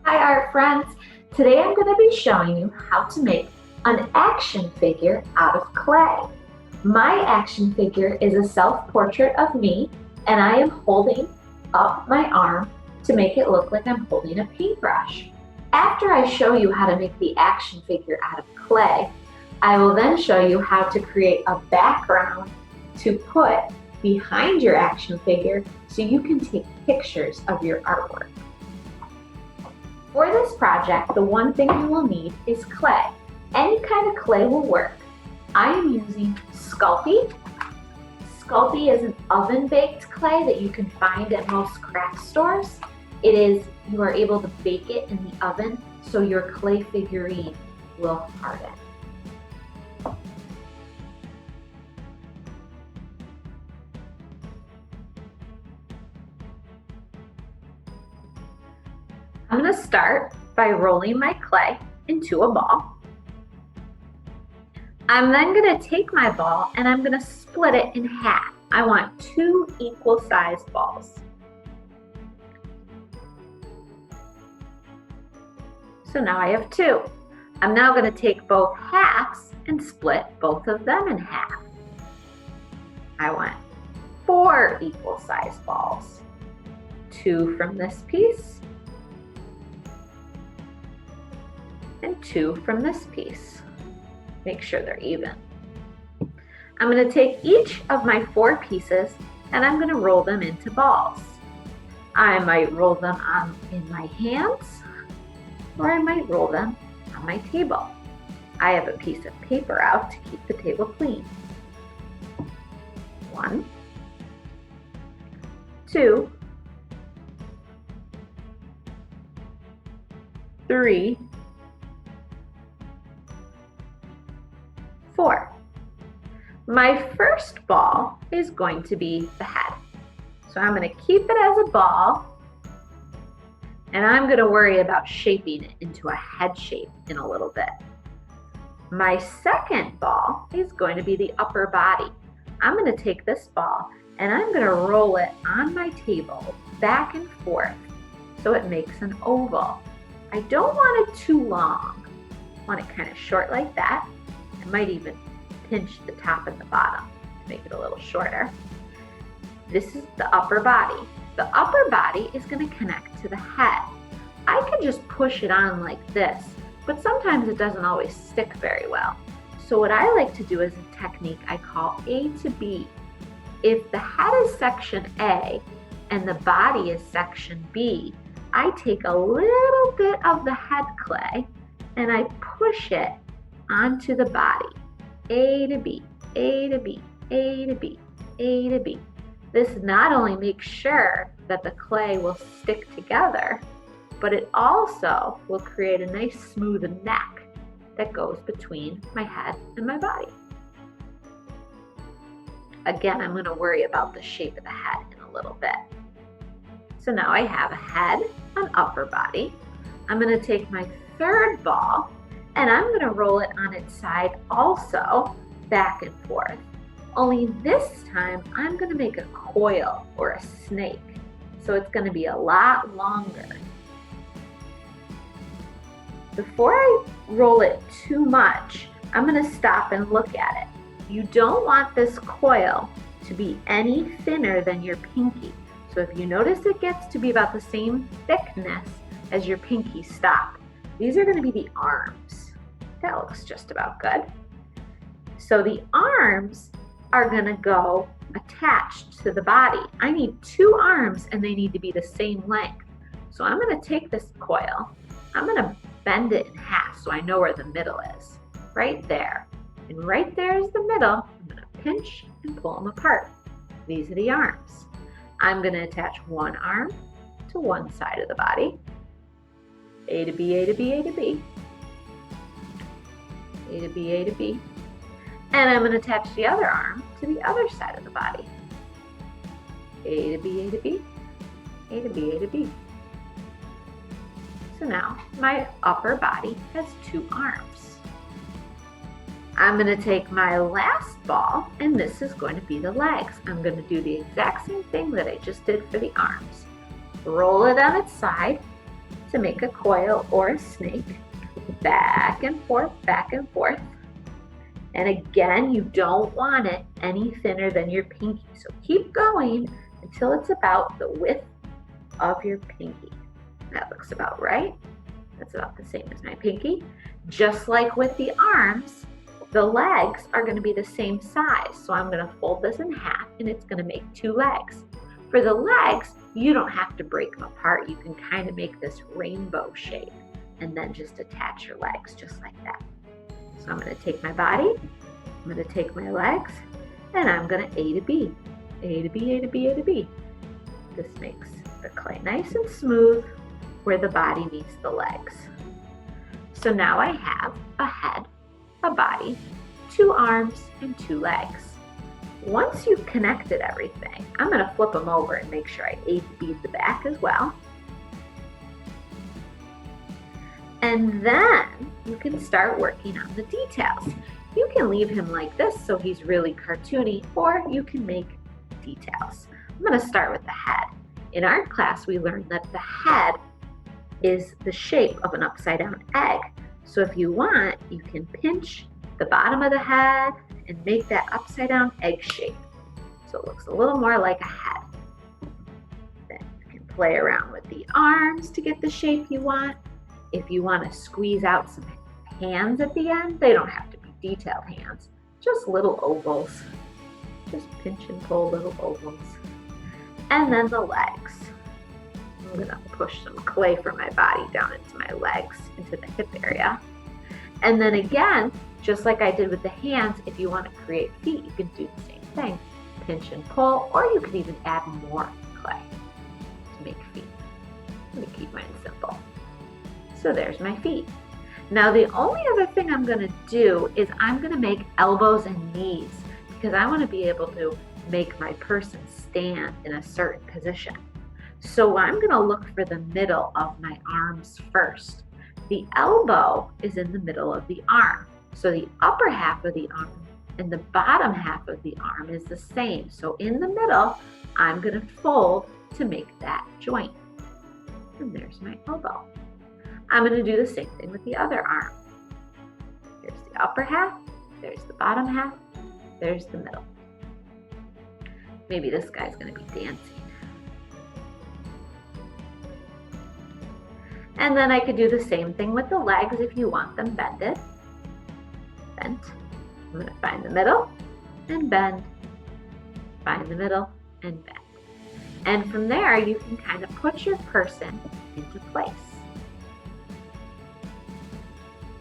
Hi art friends! Today I'm going to be showing you how to make an action figure out of clay. My action figure is a self-portrait of me and I am holding up my arm to make it look like I'm holding a paintbrush. After I show you how to make the action figure out of clay, I will then show you how to create a background to put behind your action figure so you can take pictures of your artwork. For this project, the one thing you will need is clay. Any kind of clay will work. I am using Sculpey. Sculpey is an oven-baked clay that you can find at most craft stores. You are able to bake it in the oven so your clay figurine will harden. I'm going to start by rolling my clay into a ball. I'm then going to take my ball and I'm going to split it in half. I want 2 equal sized balls. So now I have 2. I'm now going to take both halves and split both of them in half. I want 4 equal sized balls. 2 from this piece and 2 from this piece. Make sure they're even. I'm going to take each of my 4 pieces and I'm going to roll them into balls. I might roll them in my hands or I might roll them on my table. I have a piece of paper out to keep the table clean. 1, 2, 3, 4. My first ball is going to be the head. So I'm going to keep it as a ball and I'm going to worry about shaping it into a head shape in a little bit. My second ball is going to be the upper body. I'm going to take this ball and I'm going to roll it on my table back and forth so it makes an oval. I don't want it too long. I want it kind of short like that. I might even pinch the top and the bottom to make it a little shorter. This is the upper body. The upper body is going to connect to the head. I could just push it on like this, but sometimes it doesn't always stick very well. So what I like to do is a technique I call A to B. If the head is section A and the body is section B, I take a little bit of the head clay and I push it onto the body. A to B, A to B, A to B, A to B. This not only makes sure that the clay will stick together, but it also will create a nice smooth neck that goes between my head and my body. Again, I'm going to worry about the shape of the head in a little bit. So now I have a head, an upper body. I'm going to take my third ball and I'm going to roll it on its side also, back and forth. Only this time, I'm going to make a coil or a snake. So it's going to be a lot longer. Before I roll it too much, I'm going to stop and look at it. You don't want this coil to be any thinner than your pinky. So if you notice it gets to be about the same thickness as your pinky, stop. These are going to be the arms. That looks just about good. So the arms are going to go attached to the body. I need 2 arms and they need to be the same length. So I'm going to take this coil, I'm going to bend it in half so I know where the middle is. Right there. And right there is the middle. I'm going to pinch and pull them apart. These are the arms. I'm going to attach one arm to one side of the body. A to B, A to B, A to B. A to B, A to B. And I'm going to attach the other arm to the other side of the body. A to B, A to B, A to B, A to B. So now my upper body has 2 arms. I'm going to take my last ball and this is going to be the legs. I'm going to do the exact same thing that I just did for the arms. Roll it on its side to make a coil or a snake. Back and forth, back and forth. And again, you don't want it any thinner than your pinky. So keep going until it's about the width of your pinky. That looks about right. That's about the same as my pinky. Just like with the arms, the legs are going to be the same size. So I'm going to fold this in half and it's going to make 2 legs. For the legs, you don't have to break them apart. You can kind of make this rainbow shape and then just attach your legs just like that. So I'm going to take my body, I'm going to take my legs, and I'm going to A to B. A to B, A to B, A to B. This makes the clay nice and smooth where the body meets the legs. So now I have a head, a body, 2 arms, and 2 legs. Once you've connected everything, I'm going to flip them over and make sure I A to B the back as well. And then you can start working on the details. You can leave him like this so he's really cartoony, or you can make details. I'm going to start with the head. In art class, we learned that the head is the shape of an upside down egg. So if you want, you can pinch the bottom of the head and make that upside down egg shape. So it looks a little more like a head. Then you can play around with the arms to get the shape you want. If you want to squeeze out some hands at the end, they don't have to be detailed hands, just little ovals. Just pinch and pull little ovals. And then the legs. I'm going to push some clay from my body down into my legs, into the hip area. And then again, just like I did with the hands, if you want to create feet, you can do the same thing. Pinch and pull, or you can even add more clay to make feet. Let me keep mine simple. So there's my feet. Now the only other thing I'm going to do is I'm going to make elbows and knees because I want to be able to make my person stand in a certain position. So I'm going to look for the middle of my arms first. The elbow is in the middle of the arm. So the upper half of the arm and the bottom half of the arm is the same. So in the middle, I'm going to fold to make that joint. And there's my elbow. I'm going to do the same thing with the other arm. Here's the upper half, there's the bottom half, there's the middle. Maybe this guy's going to be dancing. And then I could do the same thing with the legs if you want them bended. Bent. I'm going to find the middle and bend. Find the middle and bend. And from there, you can kind of put your person into place.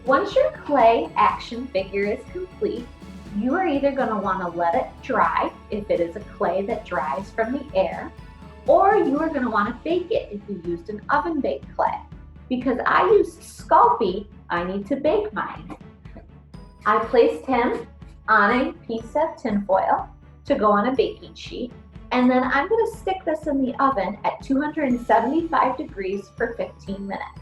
Once your clay action figure is complete, you are either going to want to let it dry if it is a clay that dries from the air, or you are going to want to bake it if you used an oven baked clay. Because I used Sculpey, I need to bake mine. I placed him on a piece of tinfoil to go on a baking sheet, and then I'm going to stick this in the oven at 275 degrees for 15 minutes.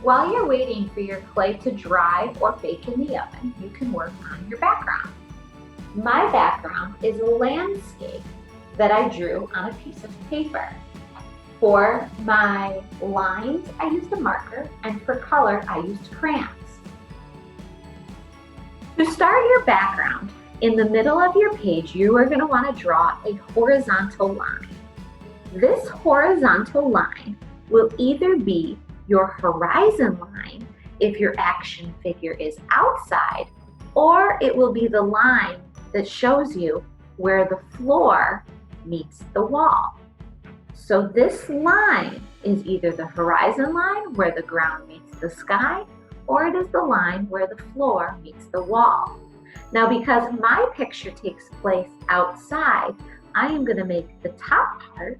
While you're waiting for your clay to dry or bake in the oven, you can work on your background. My background is a landscape that I drew on a piece of paper. For my lines, I used a marker, and for color, I used crayons. To start your background, in the middle of your page, you are going to want to draw a horizontal line. This horizontal line will either be your horizon line if your action figure is outside, or it will be the line that shows you where the floor meets the wall. So this line is either the horizon line where the ground meets the sky, or it is the line where the floor meets the wall. Now, because my picture takes place outside, I am going to make the top part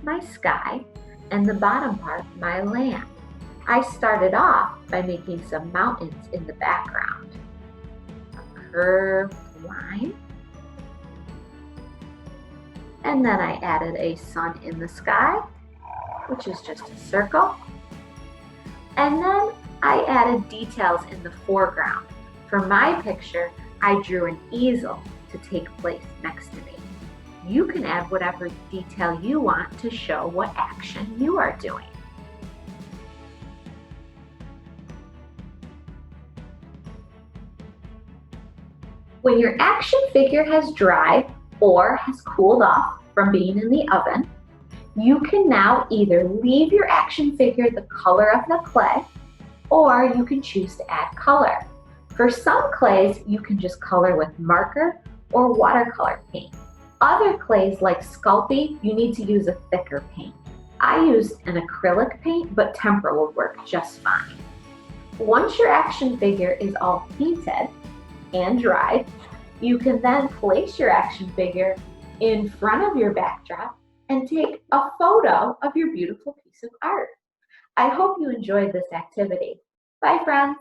my sky and the bottom part my land. I started off by making some mountains in the background. A curved line. And then I added a sun in the sky, which is just a circle. And then I added details in the foreground. For my picture, I drew an easel to take place next to me. You can add whatever detail you want to show what action you are doing. When your action figure has dried or has cooled off from being in the oven, you can now either leave your action figure the color of the clay, or you can choose to add color. For some clays, you can just color with marker or watercolor paint. Other clays like Sculpey, you need to use a thicker paint. I used an acrylic paint, but tempera will work just fine. Once your action figure is all painted and dried, you can then place your action figure in front of your backdrop and take a photo of your beautiful piece of art. I hope you enjoyed this activity. Bye, friends.